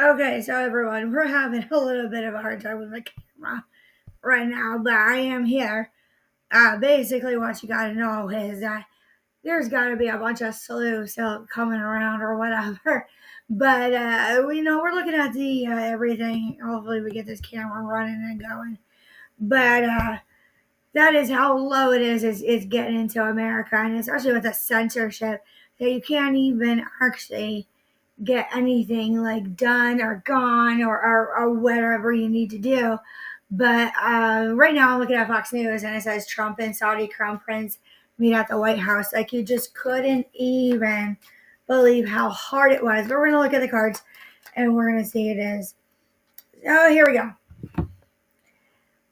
Okay, so everyone, we're having a little bit of a hard time with the camera right now, but I am here. Basically, what you gotta know is that there's gotta be a bunch of sleuths out coming around or whatever. But we know we're looking at the everything. Hopefully, we get this camera running and going. But that is how low it is getting into America, and especially with the censorship that you can't even actually get anything like done or gone or whatever you need to do. But right now I'm looking at Fox News and it says Trump and Saudi Crown Prince meet at the White House. Like you just couldn't even believe how hard it was. But we're gonna look at the cards and we're gonna see it is. Oh, here we go.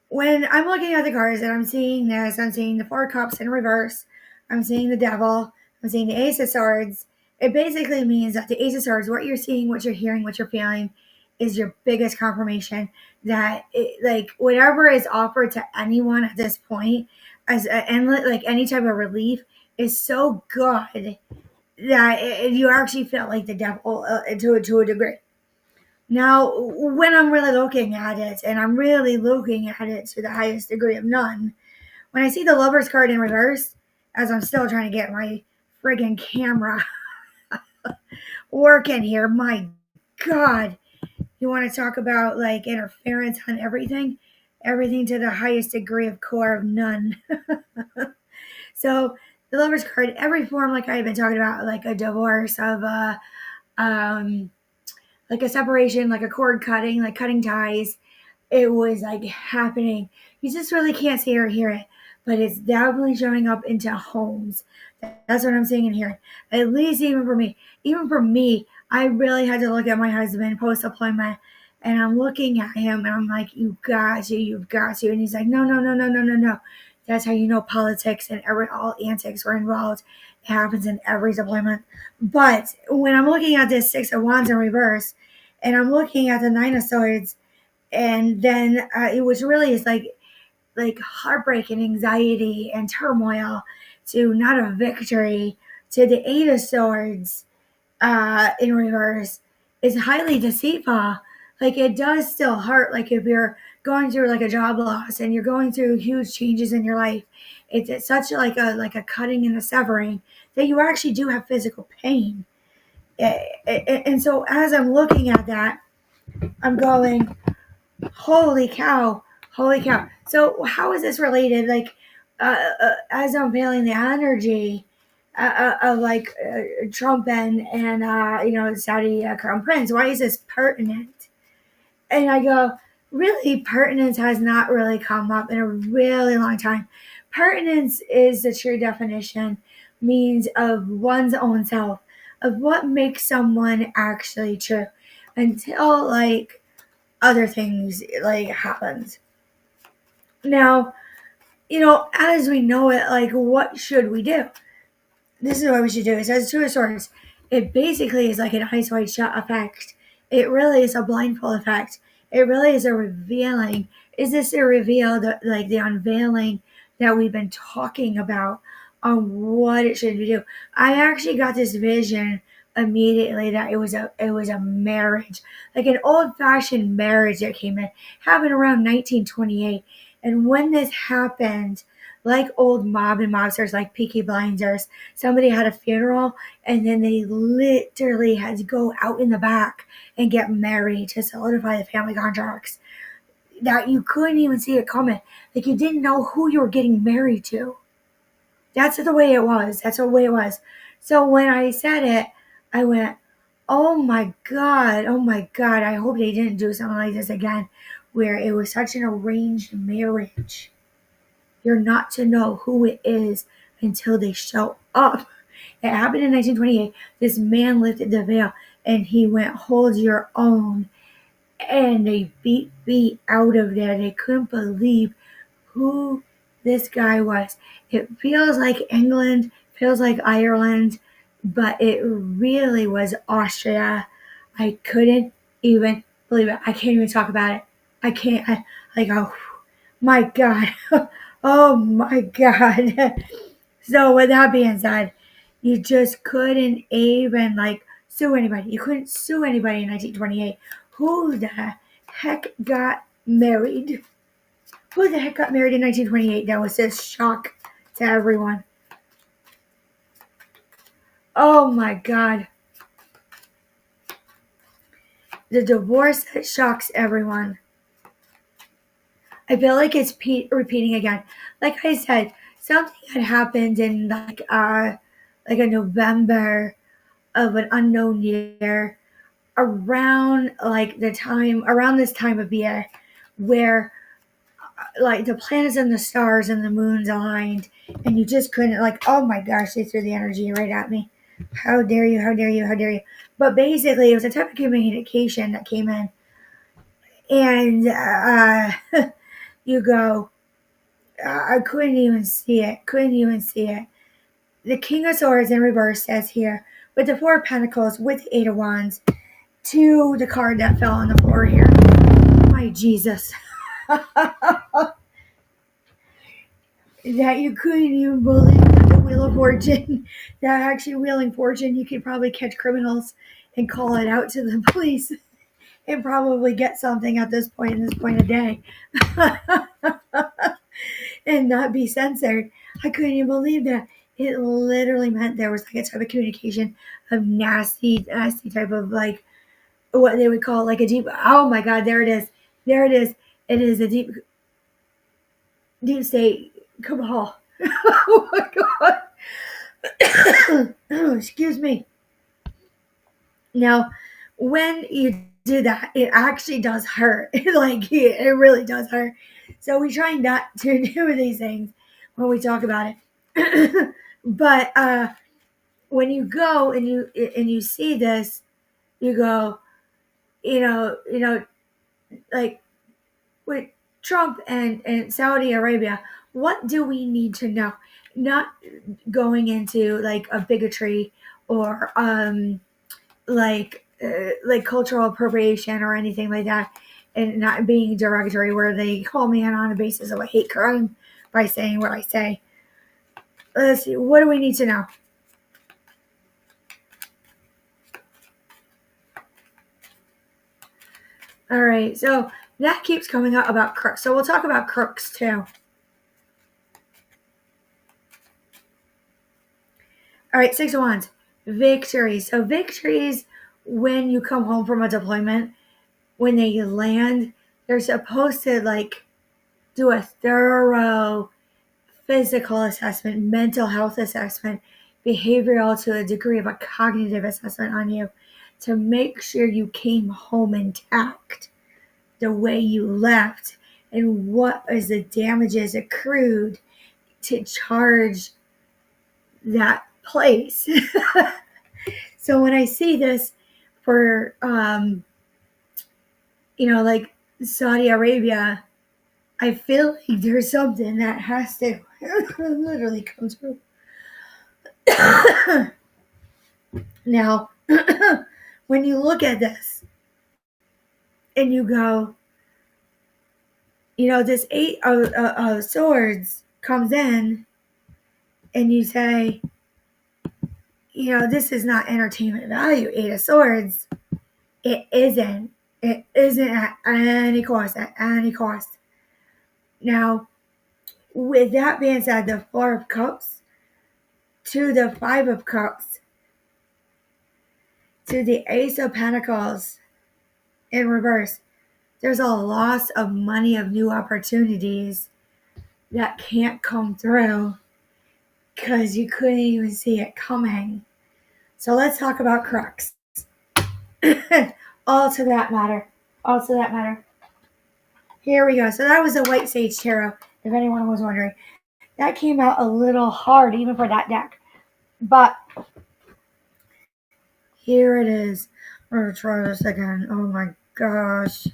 When I'm looking at the cards and I'm seeing this, I'm seeing the Four Cups in reverse. I'm seeing the Devil. I'm seeing the Ace of Swords. It basically means that the Ace of Swords, what you're seeing, what you're hearing, what you're feeling, is your biggest confirmation that like whatever is offered to anyone at this point, and like any type of relief, is so good that you actually feel like the devil to a degree. Now, when I'm really looking at it, and I'm really looking at it to the highest degree of none, when I see the Lover's card in reverse, as I'm still trying to get my friggin' camera working here, my God, you want to talk about like interference on everything? Everything to the highest degree of core of none. So, the Lover's card, every form, like I've been talking about, like a divorce, of um, like a separation, like a cord cutting, like cutting ties. It was like happening. You just really can't see or hear it, but it's definitely showing up into homes. That's what I'm seeing and hearing. At least even for me. Even for me, I really had to look at my husband post deployment, and I'm looking at him and I'm like, "You got to, you've got to." And he's like, "No, no, no, no, no, no, no." That's how you know politics and all antics were involved. It happens in every deployment. But when I'm looking at this Six of Wands in reverse, and I'm looking at the Nine of Swords, and then it was really is like heartbreak and anxiety and turmoil to not a victory to the Eight of Swords in reverse is highly deceitful. Like it does still hurt. Like if you're going through like a job loss and you're going through huge changes in your life, it's such like a cutting and a severing that you actually do have physical pain. And so as I'm looking at that, I'm going, holy cow, holy cow. So how is this related? Like, as I'm feeling the energy of like Trump and Saudi Crown Prince, why is this pertinent? And I go, really, pertinence has not really come up in a really long time. Pertinence is the true definition, means of one's own self, of what makes someone actually true, until like other things like happens. Now, as we know it, like what should we do? This is what we should do. It says Two of Swords. It basically is like an eyes wide shut effect. It really is a blindfold effect. It really is a revealing. Is this a reveal, like the unveiling that we've been talking about on what it should do? I actually got this vision immediately that it was a marriage, like an old fashioned marriage that came in, happened around 1928. And when this happened, like old mob and mobsters, like Peaky Blinders, somebody had a funeral and then they literally had to go out in the back and get married to solidify the family contracts. That you couldn't even see it coming. Like you didn't know who you were getting married to. That's the way it was. That's the way it was. So when I said it, I went, oh my God, oh my God. I hope they didn't do something like this again, where it was such an arranged marriage. You're not to know who it is until they show up. It happened in 1928. This man lifted the veil and he went, hold your own. And they beat me out of there. They couldn't believe who this guy was. It feels like England, feels like Ireland, but it really was Austria. I couldn't even believe it. I can't even talk about it. I can't. Oh my God. Oh my God. So with that being said, you just couldn't even like sue anybody. You couldn't sue anybody in 1928. Who the heck got married? Who the heck got married in 1928? That was a shock to everyone. Oh my God. The divorce that shocks everyone. I feel like it's repeating again. Like I said, something had happened in like a November of an unknown year, around this time of year, where like the planets and the stars and the moons aligned, and you just couldn't, like, oh my gosh, they threw the energy right at me. How dare you? How dare you? How dare you? But basically, it was a type of communication that came in, and you go, I couldn't even see it. Couldn't even see it. The King of Swords in reverse says here, with the Four of Pentacles, with the Eight of Wands, to the card that fell on the floor here. My Jesus. That you couldn't even believe that the Wheel of Fortune, that actually wheeling fortune, you could probably catch criminals and call it out to the police and probably get something at this point, in this point of day. And not be censored. I couldn't even believe that. It literally meant there was like a type of communication of nasty type of, like, what they would call like a deep, oh my God, there it is. There it is. It is a deep state cabal. Oh my God. Excuse me. Now, when you do that, it actually does hurt. Like, it really does hurt. So we try not to do these things when we talk about it. But when you go and you see this, you go, like with Trump and Saudi Arabia, what do we need to know? Not going into like a bigotry or like cultural appropriation or anything like that, and not being derogatory where they call me on a basis of a hate crime by saying what I say. Let's see, what do we need to know? All right, so that keeps coming up about crooks. So we'll talk about crooks too. All right, Six of Wands, victories. So victories, when you come home from a deployment, when they land, they're supposed to like do a thorough physical assessment, mental health assessment, behavioral to a degree of a cognitive assessment on you to make sure you came home intact the way you left, and what is the damages accrued to charge that place. So when I see this for like Saudi Arabia, I feel like there's something that has to literally come through. Now, when you look at this and you go, this Eight of Swords comes in, and you say, this is not entertainment value. Eight of Swords, it isn't. It isn't at any cost. At any cost. Now, with that being said, the Four of Cups to the Five of Cups to the Ace of Pentacles in reverse, there's a loss of money, of new opportunities that can't come through because you couldn't even see it coming. So let's talk about crooks. All to that matter. Here we go. So that was a White Sage Tarot, if anyone was wondering. That came out a little hard, even for that deck. But here it is. I'm going to try this again. Oh my gosh.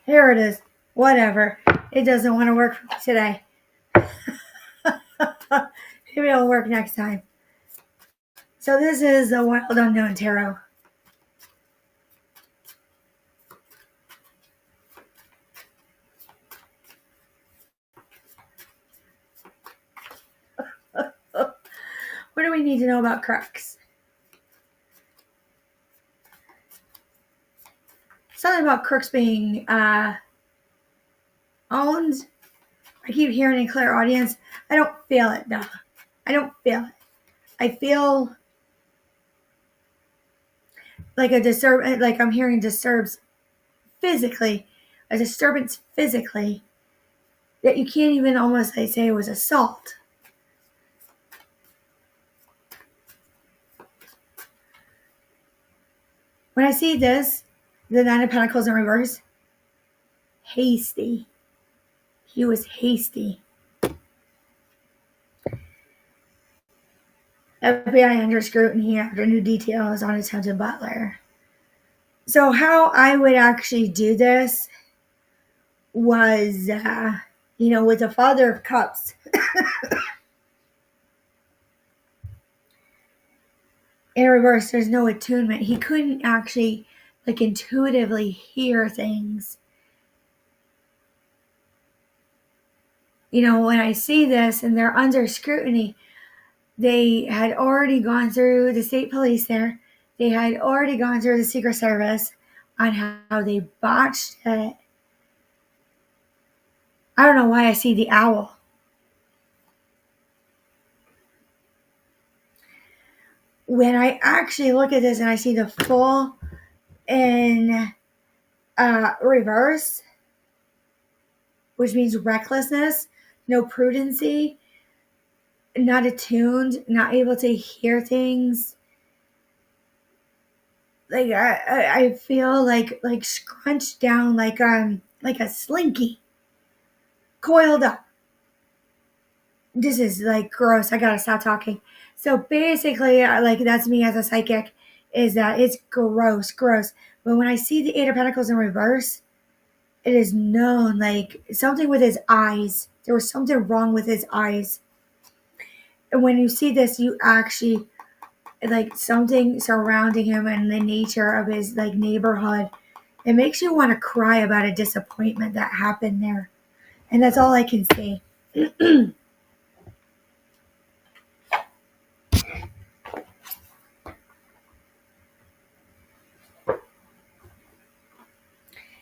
Here it is. Whatever. It doesn't want to work for me today. Maybe it'll work next time. So this is the Wild Unknown Tarot. What do we need to know about crooks? Something about crooks being owned. I keep hearing in clear audience. I don't feel it though. I don't feel it. I feel like a disturb, like I'm hearing disturbs physically, a disturbance physically that you can't even almost like say it was assault. When I see this, the Nine of Pentacles in reverse, hasty. He was hasty. FBI under scrutiny after new details on attempted butler. So how I would actually do this was, with the Father of Cups. In reverse, there's no attunement. He couldn't actually, like, intuitively hear things. When I see this and they're under scrutiny, they had already gone through the state police there. They had already gone through the Secret Service on how they botched it. I don't know why I see the owl. When I actually look at this and I see the Fool in reverse, which means recklessness, no prudency, not attuned, not able to hear things. Like I feel like scrunched down like a slinky, coiled up. This is like gross. I gotta stop talking. So basically, like that's me as a psychic, is that it's gross. But when I see the Eight of Pentacles in reverse, it is known like something with his eyes. There was something wrong with his eyes. And when you see this, you actually like something surrounding him and the nature of his like neighborhood. It makes you want to cry about a disappointment that happened there. And that's all I can say.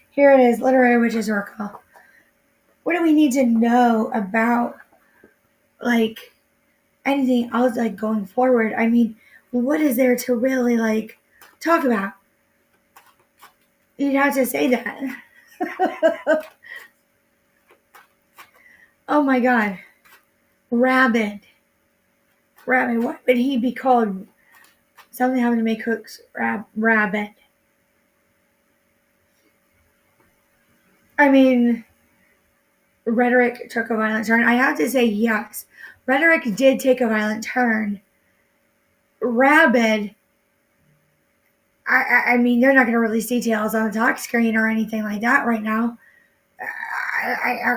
Here it is, Literary Witches Oracle. What do we need to know about like anything else like going forward? I mean, what is there to really like talk about? You'd have to say that. Oh my god. Rabbit. What would he be called? Something having to make hooks. Rabbit. I mean, rhetoric took a violent turn. I have to say yes. Rhetoric did take a violent turn. Rabbit. I mean, they're not going to release details on the talk screen or anything like that right now.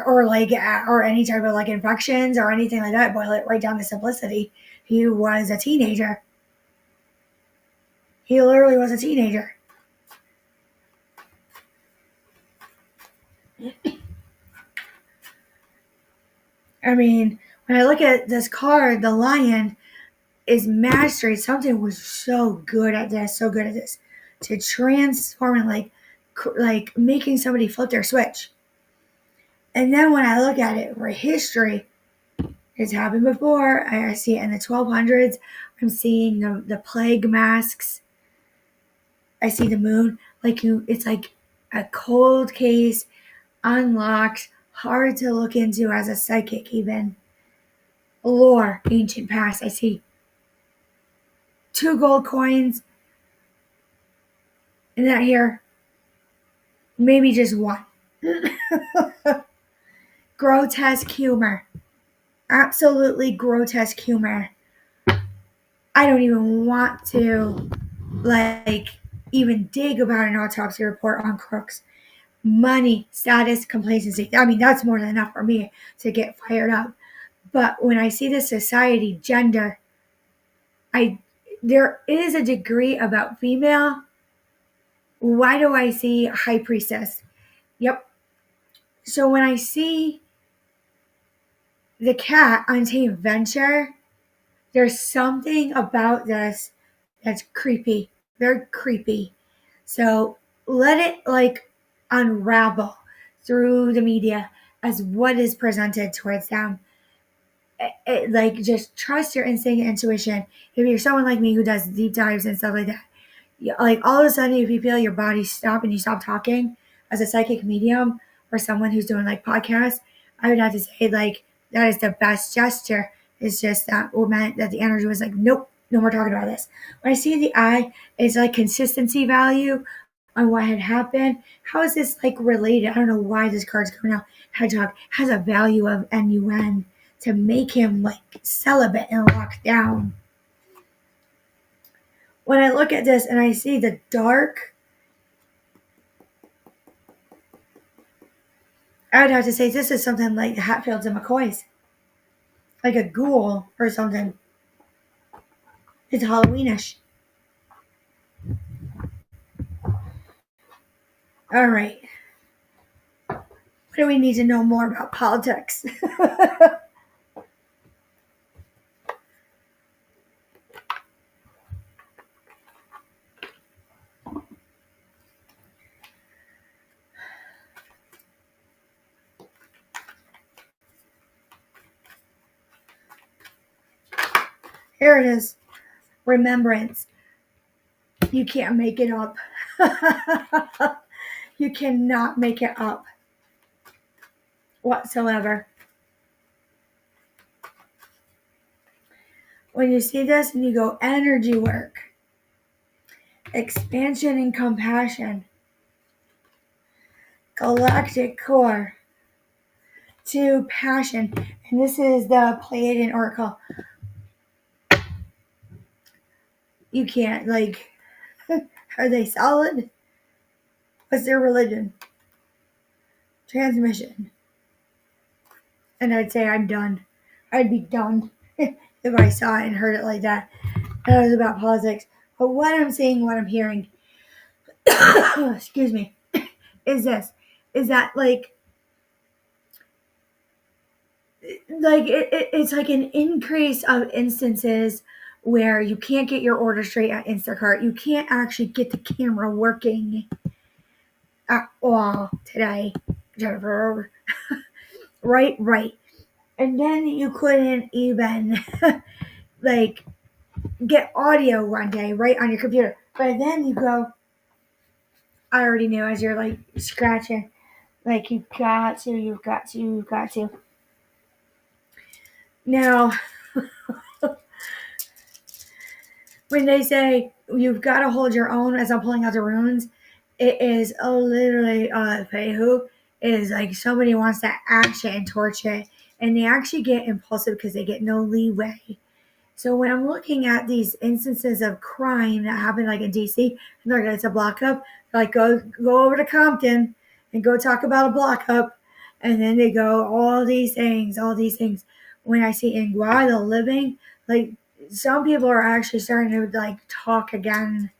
Or any type of like infections or anything like that. Boil it right down to simplicity. He was a teenager. He literally was a teenager. I mean, when I look at this card, the lion is mastery. Something was so good at this, to transform and like making somebody flip their switch. And then when I look at it for history, it's happened before. I see it in the 1200s. I'm seeing the plague masks. I see the moon. It's like a cold case, unlocked, hard to look into as a psychic even. Lore, ancient past. I see 2 gold coins. And that here, maybe just 1. Grotesque humor. Absolutely grotesque humor. I don't even want to even dig about an autopsy report on crooks. Money, status, complacency. I mean, that's more than enough for me to get fired up. But when I see the society, gender, there is a degree about female. Why do I see high priestess? Yep. So when I see the cat on Team Venture, there's something about this that's creepy, very creepy. So let it like unravel through the media as what is presented towards them. Like just trust your instinct and intuition. If you're someone like me who does deep dives and stuff like that, like all of a sudden if you feel your body stop and you stop talking as a psychic medium or someone who's doing like podcasts, I would have to say like that is the best gesture. It's just that meant that the energy was like, nope, no more talking about this. When I see the eye, it's like consistency value on what had happened. How is this like related? I don't know why this card's coming out. Hedgehog has a value of NUN to make him like celibate and locked down. When I look at this and I see the dark, I would have to say this is something like Hatfields and McCoys, like a ghoul or something. It's Halloweenish. All right. What do we need to know more about politics? Here it is. Remembrance. You can't make it up. You cannot make it up whatsoever. When you see this and you go energy work, expansion and compassion, galactic core, to passion, and this is the Pleiadian Oracle. You can't, like, are they solid? What's their religion? Transmission. And I'd say I'm done. I'd be done if I saw it and heard it like that. And it was about politics. But what I'm seeing, what I'm hearing, excuse me, is this. Is that it's like an increase of instances where you can't get your order straight at Instacart. You can't actually get the camera working at all today, Jennifer. Right. And then you couldn't even like get audio one day right on your computer. But then you go, I already knew as you're like scratching, like you've got to. Now, when they say you've got to hold your own as I'm pulling out the runes, it is literally Fehu is like somebody wants to act it and torch it, and they actually get impulsive because they get no leeway. So when I'm looking at these instances of crime that happen like in DC, and they're like, it's a block up, like go over to Compton and go talk about a block up, and then they go all these things. When I see in the living, like some people are actually starting to like talk again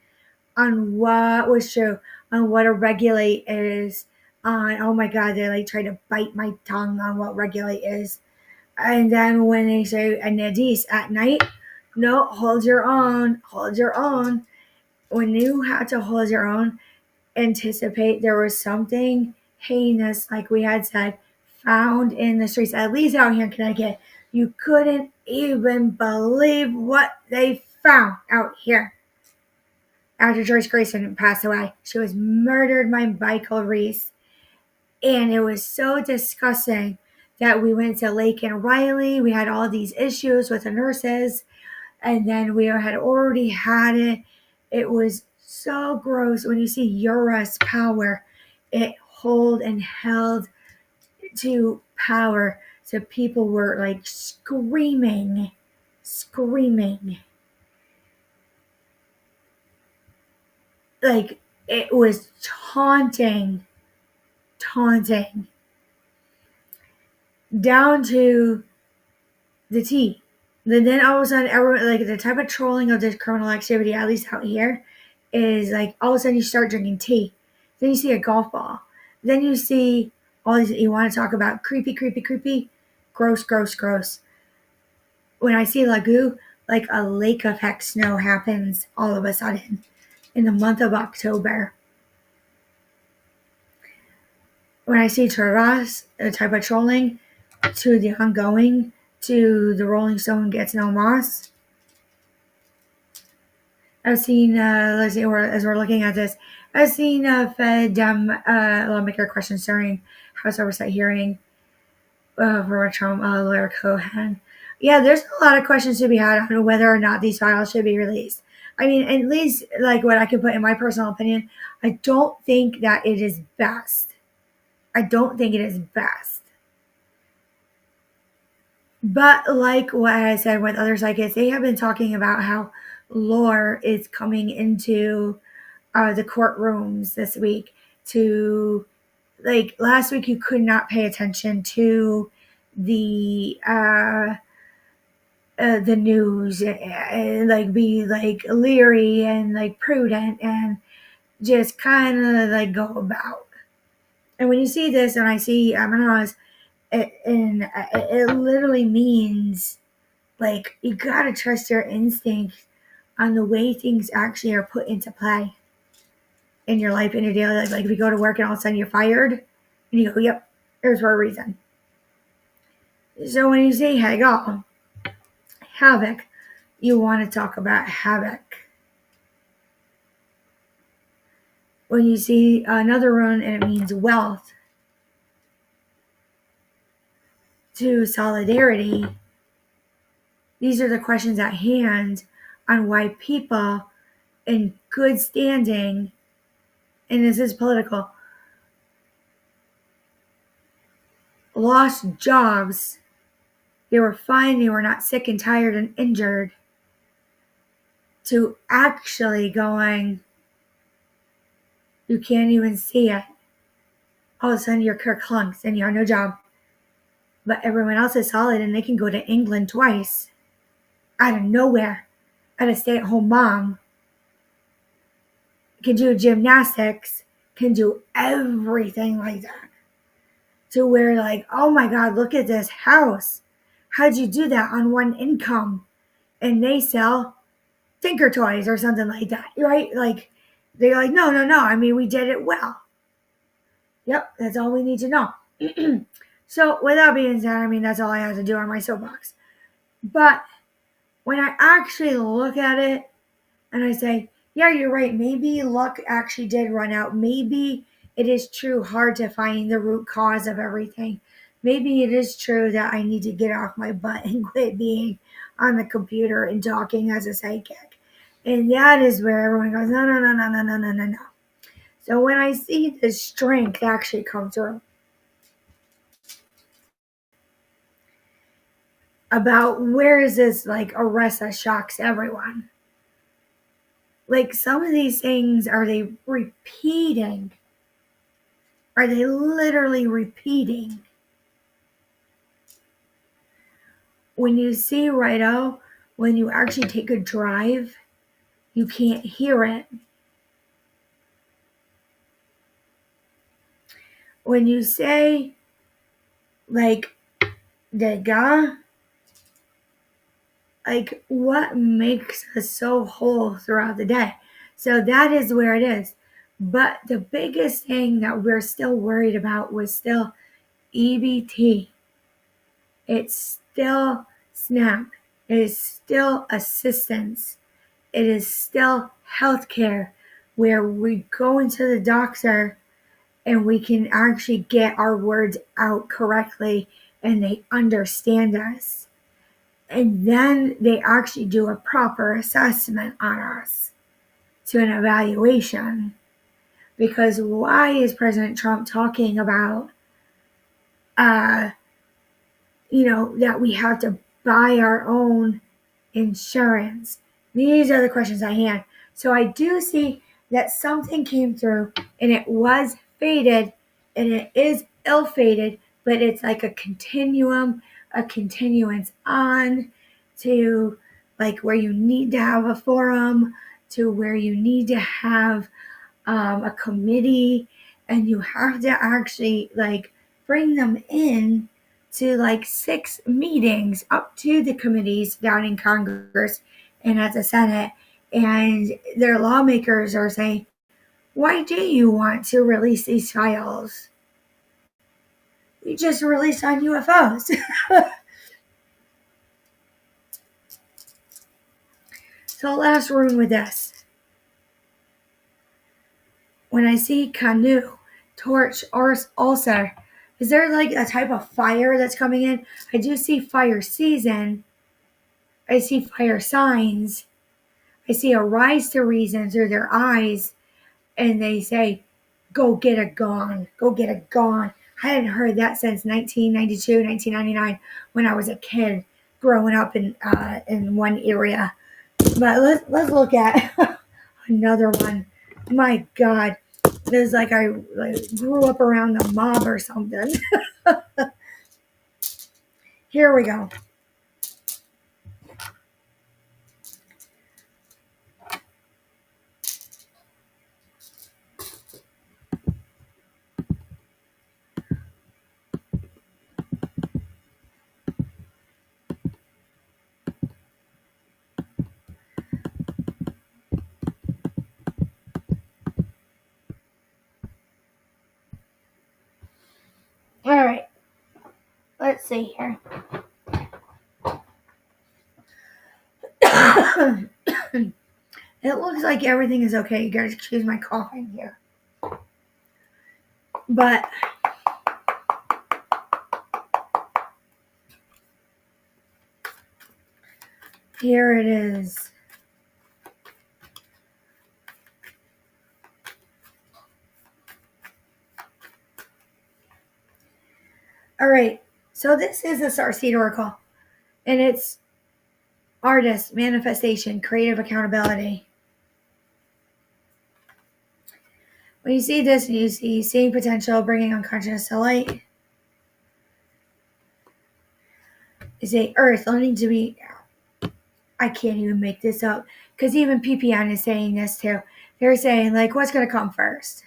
on what was true, on what a regulate is, on oh my god, they like try to bite my tongue on what regulate is. And then when they say Anadis at night, no, hold your own. When you had to hold your own, anticipate there was something heinous, like we had said, found in the streets, at least out here in Connecticut. You couldn't even believe what they found out here. After Joyce Grayson passed away, she was murdered by Michael Reese. And it was so disgusting that we went to Lake and Riley. We had all these issues with the nurses. And then we had already had it. It was so gross. When you see Ura's power, it hold and held to power. So people were like screaming. Like it was taunting. Down to the T. Then all of a sudden, everyone, like the type of trolling of this criminal activity, at least out here, is like all of a sudden you start drinking tea. Then you see a golf ball. Then you see all these, you want to talk about creepy, creepy, creepy, gross, gross, gross. When I see Lagoo, like a lake effect snow happens all of a sudden in the month of October. When I see Terras, the type of trolling, to the ongoing, to the Rolling Stone gets no moss. I've seen, let's see, as we're looking at this, I've seen Fed lawmaker questions during House Oversight hearing for Trump lawyer Cohen. Yeah, there's a lot of questions to be had on whether or not these files should be released. I mean, at least like what I can put in my personal opinion, I don't think that it is best. I don't think it is best. But like what I said with other psychics, they have been talking about how lore is coming into the courtrooms this week. To like last week, you could not pay attention to the news and like be like leery and like prudent and just kind of like go about. And when you see this, and I see Amanas, it literally means like you gotta trust your instinct on the way things actually are put into play in your life, in your daily life. Like if you go to work and all of a sudden you're fired, and you go, "Yep, there's for a reason." So when you say Hagel, havoc, you want to talk about havoc. When you see another rune and it means wealth, to solidarity, these are the questions at hand on why people in good standing, and this is political, lost jobs. They were fine, they were not sick and tired and injured, to actually going, you can't even see it. All of a sudden you're kerklunks and you have no job. But everyone else is solid and they can go to England twice out of nowhere. At a stay-at-home mom, can do gymnastics, can do everything like that. To where like, oh my God, look at this house. How'd you do that on one income? And they sell Tinker Toys or something like that, right? Like, they're like, no. I mean, we did it well. Yep, that's all we need to know. So, with that being said, I mean, that's all I have to do on my soapbox. But when I actually look at it and I say, yeah, you're right, maybe luck actually did run out. Maybe it is true hard to find the root cause of everything. Maybe it is true that I need to get off my butt and quit being on the computer and talking as a psychic. And that is where everyone goes, no. So when I see the strength actually come through about where is this like arrest that shocks everyone. Like some of these things, are they repeating? Are they literally repeating? When you see Righto, when you actually take a drive, you can't hear it. When you say, like, the guy, like, what makes us so whole throughout the day? So that is where it is. But the biggest thing that we're still worried about was still EBT. It's still SNAP. It is still assistance. It is still healthcare, where we go into the doctor and we can actually get our words out correctly and they understand us. And then they actually do a proper assessment on us to an evaluation. Because why is President Trump talking about, that we have to buy our own insurance? These are the questions I had. So I do see that something came through and it was faded and it is ill-fated, but it's like a continuum, a continuance on. to like where you need to have a forum, to where you need to have a committee, and you have to actually like bring them in to like 6 meetings up to the committees down in Congress and at the Senate. And their lawmakers are saying, why do you want to release these files? We just released on UFOs. So last rune with this. When I see canoe, torch, or ulcer, is there like a type of fire that's coming in? I do see fire season. I see fire signs. I see a rise to reason through their eyes. And they say, go get a gone. Go get a gone. I hadn't heard that since 1992, 1999, when I was a kid growing up in one area. But let's look at another one. My God, it's like I grew up around the mob or something. Here we go. All right, let's see here. It looks like everything is okay. You guys excuse my coughing here. But here it is. All right, so this is a Starseed Oracle, and it's artist, manifestation, creative accountability. When you see this, you see seeing potential, bringing unconscious to light. You say Earth, learning to be. I can't even make this up because even PPN is saying this too. They're saying like, what's going to come first?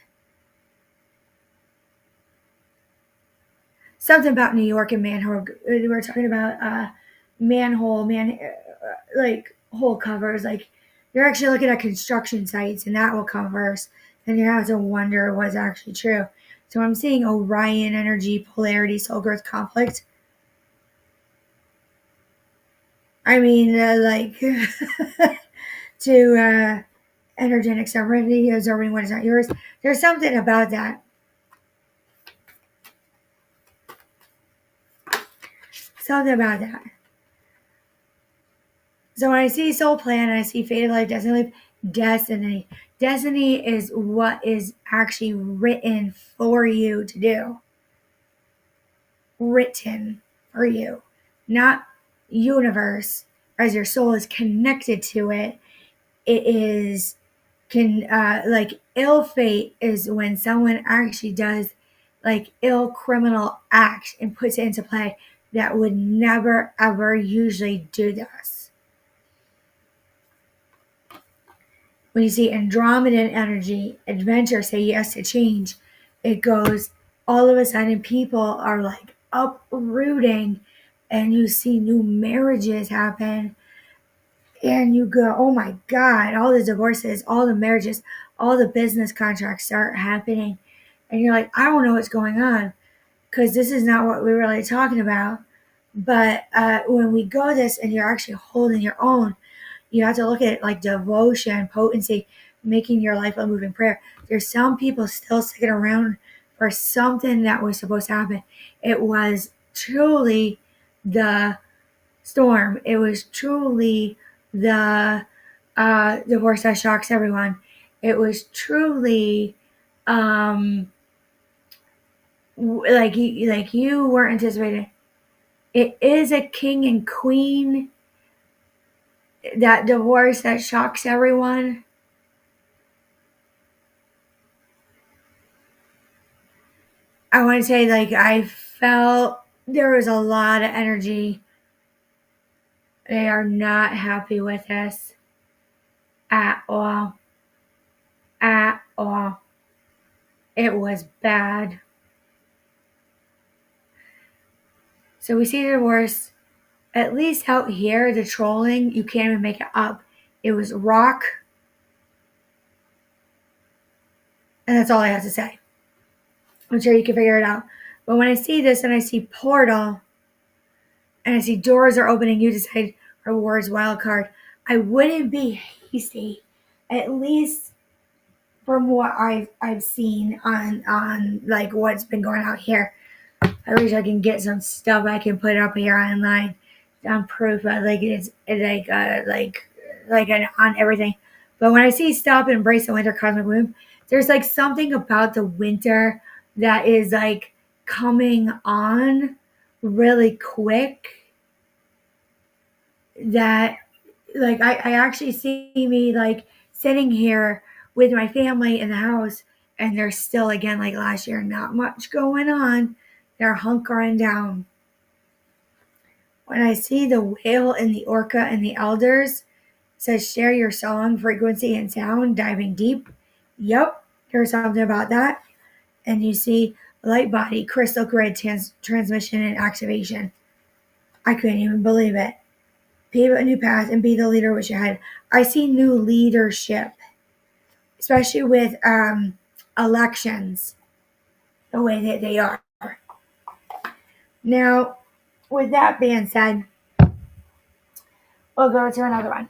Something about New York and manhole. We're talking about manhole, like hole covers. Like you're actually looking at construction sites, and that will come first. Then you have to wonder what's actually true. So I'm seeing Orion energy, polarity, soul growth, conflict. I mean, like to energetic sovereignty, absorbing what is not yours. There's something about that. Something about that. So when I see soul plan, I see fated life, destiny life, destiny. Destiny is what is actually written for you to do. Written for you. Not universe, as your soul is connected to it. It is like ill fate is when someone actually does like ill criminal act and puts it into play that would never ever usually do this. When you see Andromedan energy, adventure, say yes to change, it goes all of a sudden people are like uprooting and you see new marriages happen and you go, oh my God, all the divorces, all the marriages, all the business contracts start happening. And you're like, I don't know what's going on because this is not what we're really talking about. But when we go this and you're actually holding your own, you have to look at it like devotion, potency, making your life a moving prayer. There's some people still sticking around for something that was supposed to happen. It was truly the storm. It was truly the divorce that shocks everyone. It was truly like you weren't anticipating. It is a king and queen, that divorce that shocks everyone. I want to say like I felt there was a lot of energy They are not happy with us at all. At all. It was bad. So we see the worst. At least out here, the trolling, you can't even make it up. It was rock, and that's all I have to say. I'm sure you can figure it out. But when I see this and I see portal and I see doors are opening, you decide rewards wild card. I wouldn't be hasty, at least from what I've seen on like what's been going out here. I wish I can get some stuff I can put up here online on proof, but like it's like on everything. But when I see stop and embrace the winter cosmic womb, there's like something about the winter that is like coming on really quick that like I actually see me like sitting here with my family in the house and there's still again like last year not much going on. They're hunkering down. When I see the whale and the orca and the elders, says share your song, frequency, and sound, diving deep. Yep, there's something about that. And you see light body, crystal grid transmission and activation. I couldn't even believe it. Pave a new path and be the leader which you had. I see new leadership, especially with elections, the way that they are. Now, with that being said, we'll go to another one.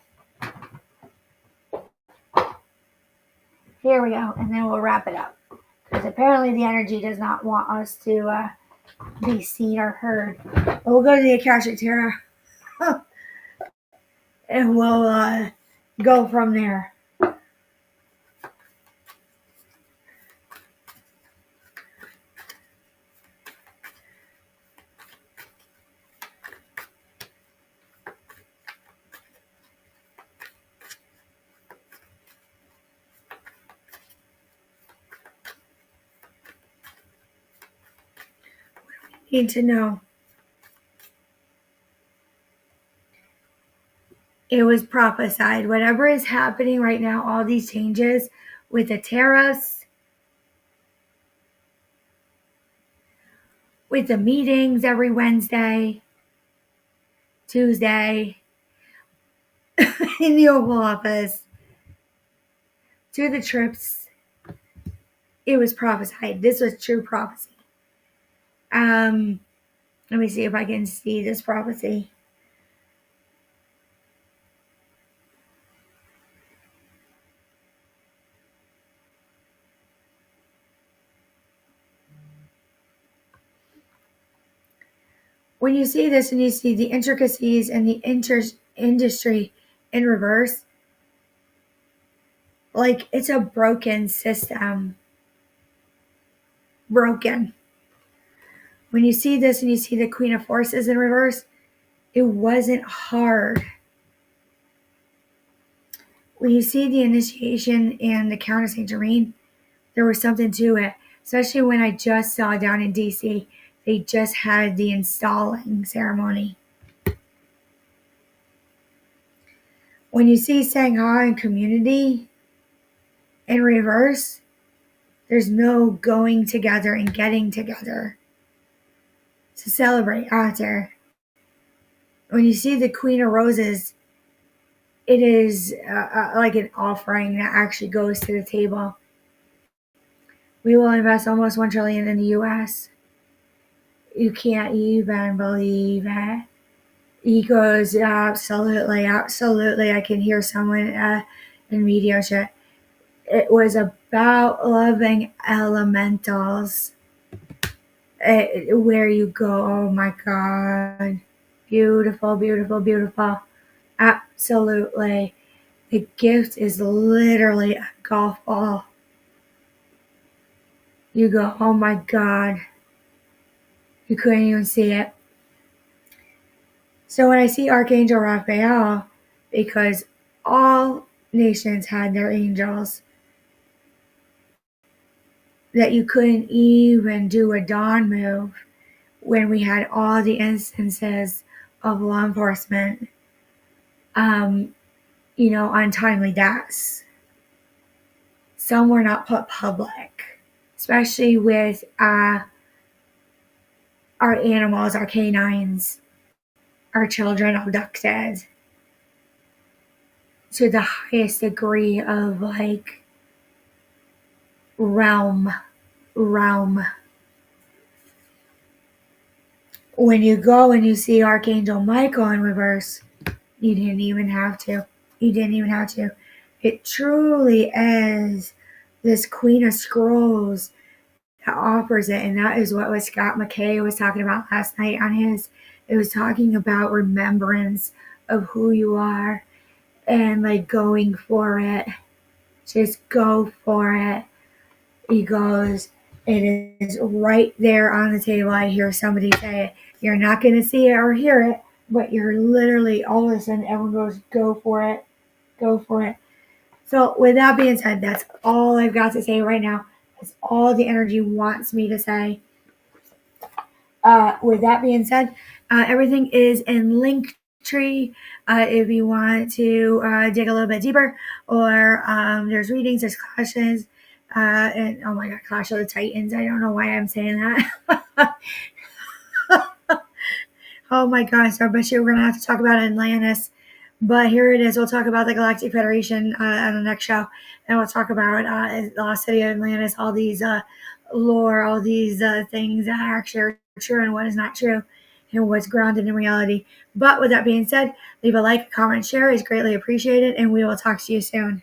Here we go, and then we'll wrap it up. Because apparently the energy does not want us to be seen or heard. But we'll go to the Akashic Tarot, and we'll go from there. Need to know. It was prophesied. Whatever is happening right now, all these changes with the tariffs, with the meetings every Wednesday, Tuesday, in the Oval Office, to the trips, it was prophesied. This was true prophecy. Let me see if I can see this prophecy. When you see this and you see the intricacies and the industry in reverse, like it's a broken system. Broken. When you see this and you see the Queen of Forces in reverse, it wasn't hard. When you see the initiation and the Count of Saint Germain, there was something to it. Especially when I just saw down in DC, they just had the installing ceremony. When you see Sangha and community in reverse, there's no going together and getting together to celebrate after. When you see the Queen of Roses, it is like an offering that actually goes to the table. We will invest almost $1 trillion in the U.S. You can't even believe it. He goes, absolutely, absolutely. I can hear someone in radio chat. It was about loving elementals. Where you go, oh my God. Beautiful, beautiful, beautiful. Absolutely. The gift is literally a golf ball. You go, oh my God. You couldn't even see it. So when I see Archangel Raphael, because all nations had their angels, that you couldn't even do a dawn move when we had all the instances of law enforcement um, untimely deaths. Some were not put public, especially with our animals, our canines, our children abducted to the highest degree of like realm. Realm. When you go and you see Archangel Michael in reverse, you didn't even have to. You didn't even have to. It truly is this Queen of Scrolls that offers it, and that is what was Scott McKay was talking about last night on his. It was talking about remembrance of who you are and like going for it. Just go for it. He goes, it is right there on the table. I hear somebody say it. You're not going to see it or hear it, but you're literally all of a sudden everyone goes, go for it, go for it. So with that being said, that's all I've got to say right now. That's all the energy wants me to say. With that being said, everything is in Linktree. If you want to dig a little bit deeper, or there's readings, there's classes, and oh my god, Clash of the Titans. I don't know why I'm saying that. Oh my gosh, I bet you we're gonna have to talk about Atlantis. But here it is. We'll talk about the Galactic Federation on the next show, and we'll talk about the lost city of Atlantis, all these lore, all these things that actually are true and what is not true, and what's grounded in reality. But with that being said, leave a like, comment, share is greatly appreciated, and we will talk to you soon.